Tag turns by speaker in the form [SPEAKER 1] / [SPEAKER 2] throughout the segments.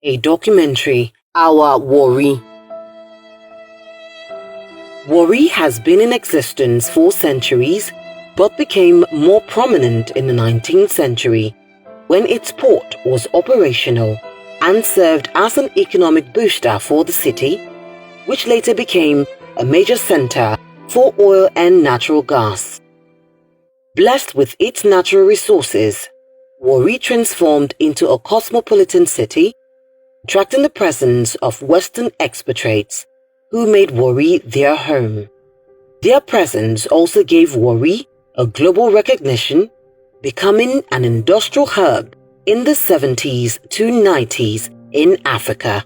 [SPEAKER 1] A documentary, Our Warri. Warri has been in existence for centuries but became more prominent in the 19th century when its port was operational and served as an economic booster for the city, which later became a major center for oil and natural gas. Blessed with its natural resources, Warri transformed into a cosmopolitan city, attracting the presence of Western expatriates who made Warri their home. Their presence also gave Warri a global recognition, becoming an industrial hub in the 70s to 90s in Africa.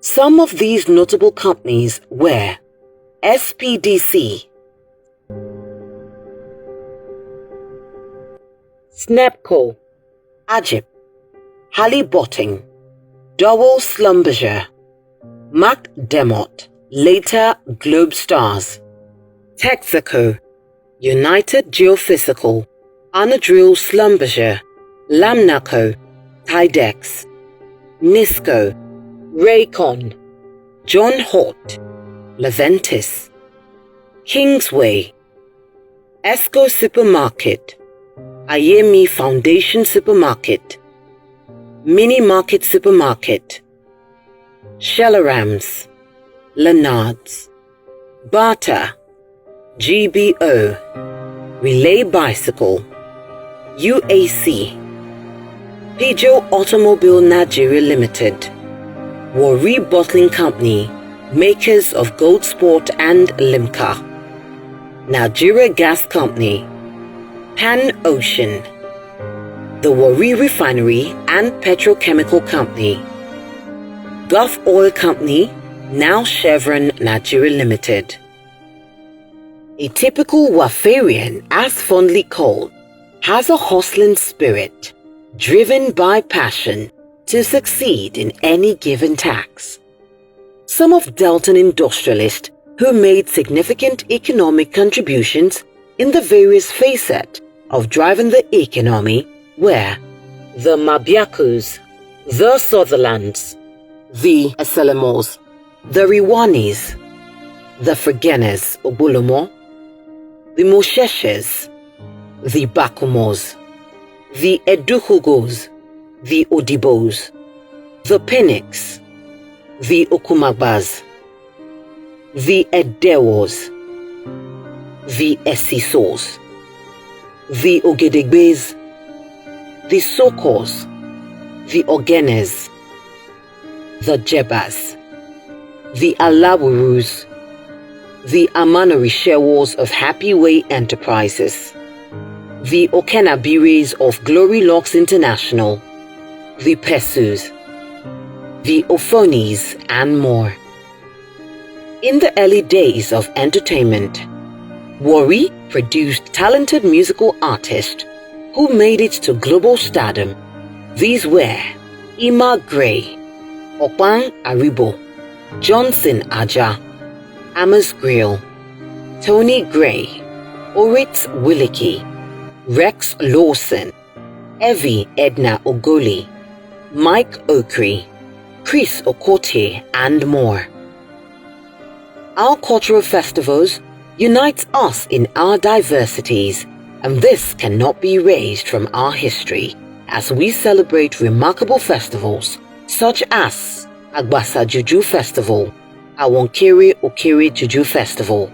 [SPEAKER 1] Some of these notable companies were SPDC, Snepco, Ajib, Halliburton, Dowell Schlumberger, McDermott, later Globe Stars, Texaco, United Geophysical, Anadril Schlumberger, Lamnaco, Tydex, Nisco, Raycon, John Hort, Leventis, Kingsway, Esco Supermarket, Ayemi Foundation Supermarket, Mini Market Supermarket, Shellerams, Leonards, Bata, GBO, Relay Bicycle, UAC, Peugeot Automobile Nigeria Limited, Warri Bottling Company, makers of Gold Sport and Limca, Nigeria Gas Company, Pan Ocean, the Warri Refinery and Petrochemical Company, Gulf Oil Company, now Chevron Nigeria Limited. A typical Wafferian, as fondly called, has a hustling spirit, driven by passion to succeed in any given task. Some of Delton industrialists who made significant economic contributions in the various facets of driving the economy were the Mabiakus, the Sutherlands, the Eselemos, the Riwanis, the Fregenes Obolomo, the Mosheshes, the Bakumos, the Eduhugos, the Odibos, the Penix, the Okumagbas, the Edewos, the Esisos, the Ogedegbes, the Sokos, the Ogenes, the Jebas, the Alawurus, the Amanorishewas of Happy Way Enterprises, the Okenabiris of Glory Locks International, the Pesus, the Ophonis, and more. In the early days of entertainment, Warri produced talented musical artists who made it to global stardom. These were Ima Gray, Okpan Aribo, Johnson Aja, Amos Grill, Tony Gray, Oritz Williki, Rex Lawson, Evie Edna Ogoli, Mike Okere, Chris Okotie, and more. Our cultural festivals unite us in our diversities, and this cannot be erased from our history as we celebrate remarkable festivals such as Agbarha Juju Festival, Awonkere Okere Juju Festival.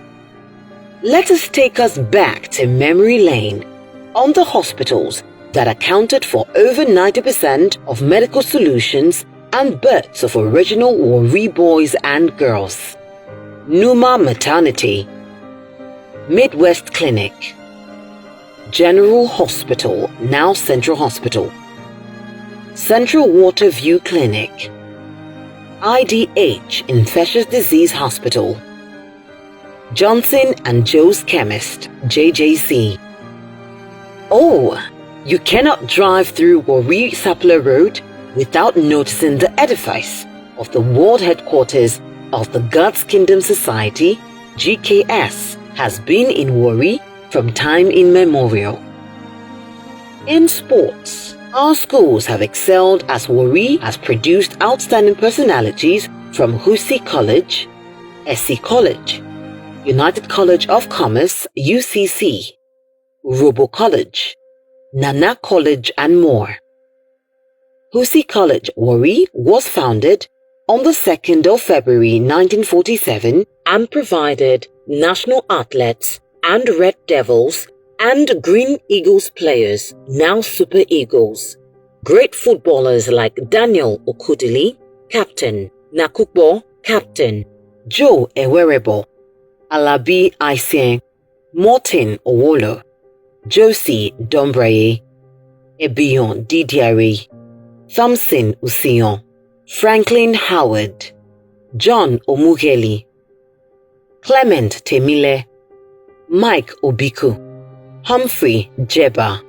[SPEAKER 1] Let us take us back to memory lane on the hospitals that accounted for over 90% of medical solutions and births of original Warri boys and girls. Numa Maternity, Midwest Clinic, General Hospital, now Central Hospital, Central Water View Clinic, IDH Infectious Disease Hospital, Johnson and Joe's Chemist, JJC. Oh, you cannot drive through Warri Sapler Road without noticing the edifice of the world headquarters of the God's Kingdom Society, GKS, has been in Warri from time immemorial. In sports, Our schools have excelled as Warri has produced outstanding personalities from Hussey College, SC College, United College of Commerce UCC, Urhobo College, Nana College and more. Hussey College, Warri was founded on the 2nd of February 1947 and provided national athletes and Red Devils and Green Eagles players, now Super Eagles. Great footballers like Daniel Okudili, captain, Nakukbo, captain, Joe Ewerebo, Alabi Aisien, Martin Owolo, Josie Dombraye, Ebion Didiare, Thompson Usion, Franklin Howard, John Omugeli, Clement Temile, Mike Obiku, Humphrey Jeba,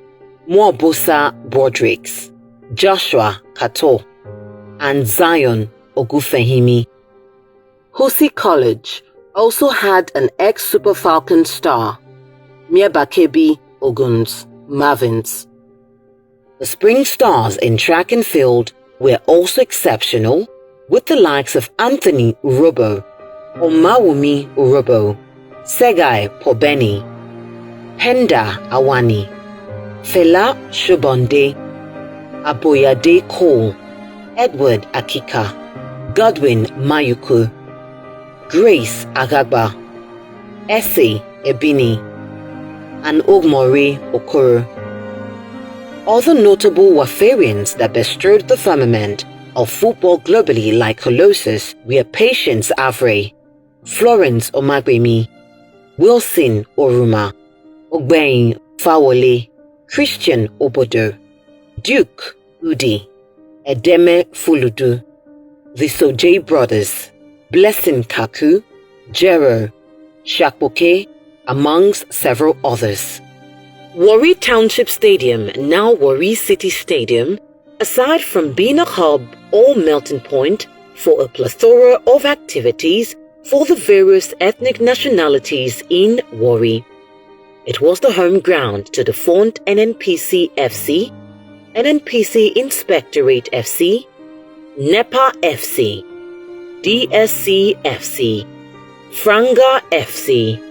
[SPEAKER 1] Mwabosa Brodricks, Joshua Kato, and Zion Ogufehimi. Hussey College also had an ex-Super Falcon star, Miebakebi Oguns Marvins. The Spring Stars in track and field were also exceptional, with the likes of Anthony Urhobo, Omawumi Urhobo, Segai Pobeni, Penda Awani, Fela Shobonde, Aboyade Cole, Edward Akika, Godwin Mayuku, Grace Agbarha, Essie Ebini, and Ogmore Okere. Other notable Wafferians that bestrode the firmament of football globally like Colossus were Patience Avre, Florence Omagbemi, Wilson Oruma, Ogbein Fawole, Christian Obodo, Duke Udi, Edeme Fuludu, the Soje brothers, Blessing Kaku, Jero, Shakboke, amongst several others. Warri Township Stadium, now Warri City Stadium, aside from being a hub or melting point for a plethora of activities for the various ethnic nationalities in Warri. It was the home ground to the Font NNPC FC, NNPC Inspectorate FC, NEPA FC, DSC FC, Franga FC,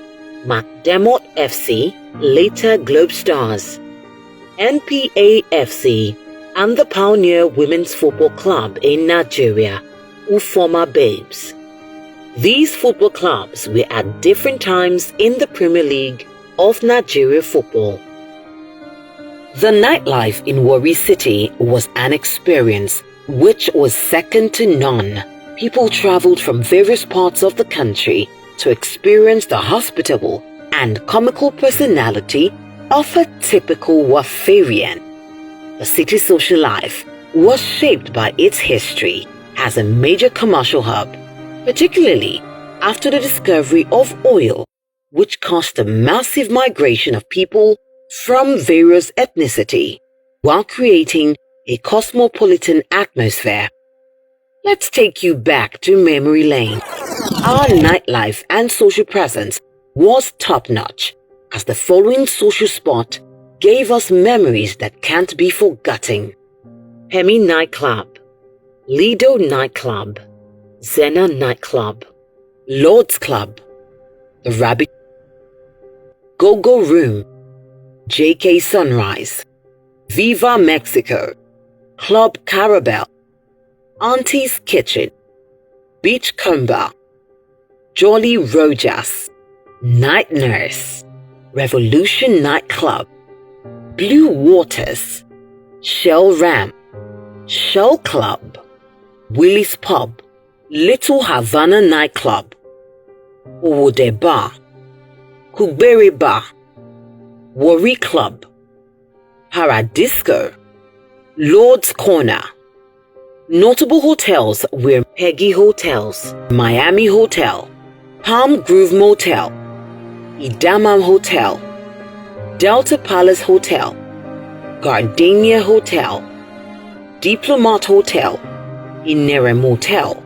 [SPEAKER 1] MacDermott FC, later Globe Stars, NPA FC, and the Pioneer Women's Football Club in Nigeria, Ufoma Babes. These football clubs were at different times in the Premier League of Nigeria football. The nightlife in Warri City was an experience which was second to none. People traveled from various parts of the country to experience the hospitable and comical personality of a typical Wafferian. The city's social life was shaped by its history as a major commercial hub, particularly after the discovery of oil, which caused a massive migration of people from various ethnicity while creating a cosmopolitan atmosphere. Let's take you back to memory lane. Our nightlife and social presence was top-notch, as the following social spot gave us memories that can't be forgotten. Hemi Nightclub, Lido Nightclub, Zena Nightclub, Lord's Club, The Rabbit, Go-Go Room, JK Sunrise, Viva Mexico, Club Carabel, Auntie's Kitchen, Beach Comba, Jolly Rojas, Night Nurse, Revolution Nightclub, Blue Waters, Shell Ram, Shell Club, Willie's Pub, Little Havana Nightclub, Owode Bar, Kubere Bar, Warri Club, Paradisco, Lord's Corner. Notable hotels were Peggy Hotels, Miami Hotel, Palm Grove Motel, Idamam Hotel, Delta Palace Hotel, Gardenia Hotel, Diplomat Hotel, Inere Motel,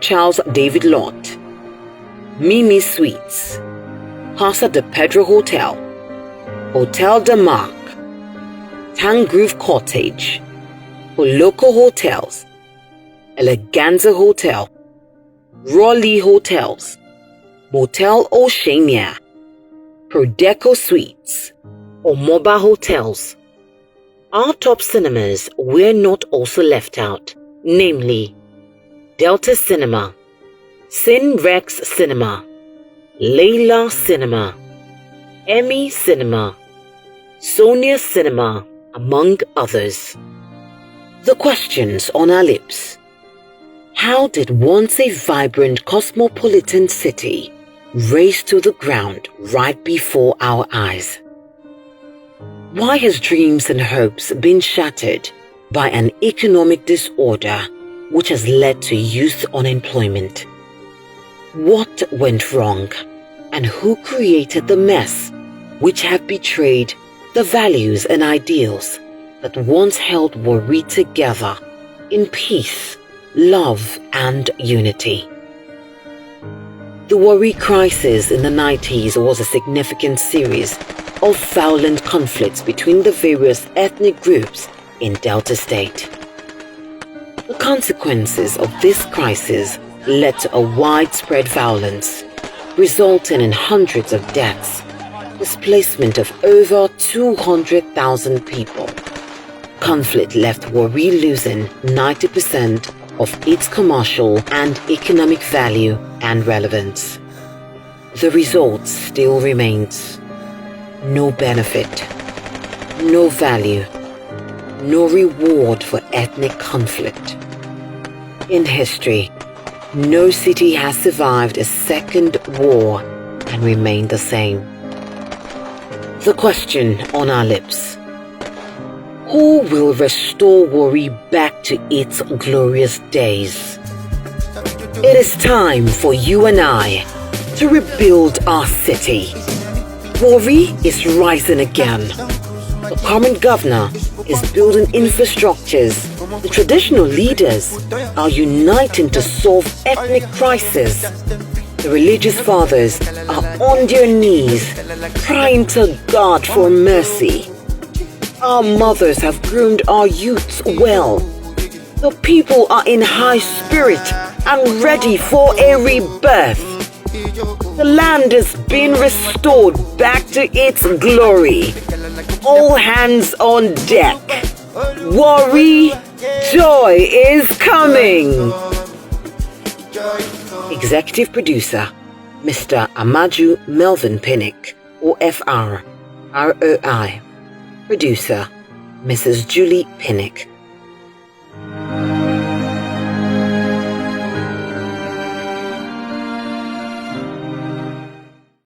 [SPEAKER 1] Charles David Lot, Mimi Suites, Casa de Pedro Hotel, Hotel de Marc, Tangrove Cottage, Local Hotels, Eleganza Hotel, Raleigh Hotels, Motel Oceania, Prodeco Suites, or Moba Hotels. Our top cinemas were not also left out, namely Delta Cinema, Cinrex Cinema, Layla Cinema, Emmy Cinema, Sonia Cinema, among others. The questions on our lips. How did once a vibrant cosmopolitan city race to the ground right before our eyes? Why has dreams and hopes been shattered by an economic disorder which has led to youth unemployment? What went wrong, and who created the mess which have betrayed the values and ideals that once held Warri together in peace, love and unity? The Warri crisis in the 90s was a significant series of violent conflicts between the various ethnic groups in Delta State. The consequences of this crisis led to a widespread violence, resulting in hundreds of deaths, displacement of over 200,000 people. Conflict left Warri losing 90% of its commercial and economic value and relevance. The result still remains: no benefit, no value, no reward for ethnic conflict. In history, no city has survived a second war and remained the same. The question on our lips: who will restore Warri back to its glorious days? It is time for you and I to rebuild our city. Warri is rising again. The current governor is building infrastructures. The traditional leaders are uniting to solve ethnic crisis. The religious fathers are on their knees, crying to God for mercy. Our mothers have groomed our youths well. The people are in high spirit and ready for a rebirth. The land is being restored back to its glory. All hands on deck. Warri, joy is coming. Executive Producer, Mr. Amaju Melvin Pinnick, OFR, ROI. Producer, Mrs. Julie Pinnick.